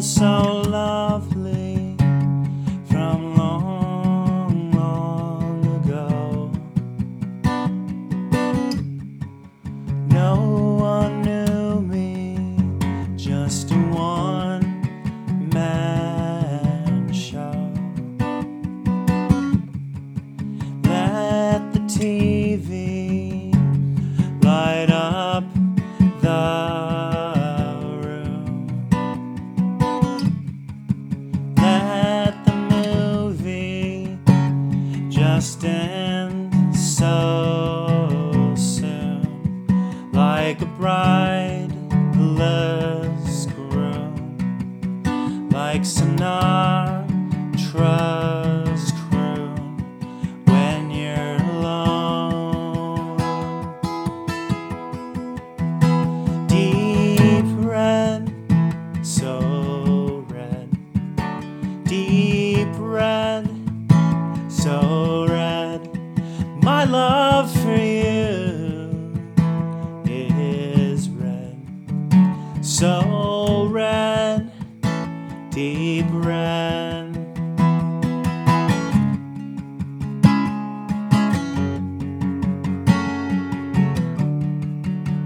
so lovely from long, long ago. No one knew me, just a one-man show. Let the TV light up the room. Let the movie just end so soon, like a brideless groom, like Sinatra's croon when you're alone. Deep red, so red. Deep red, so red. My love for you is red, so red, deep red.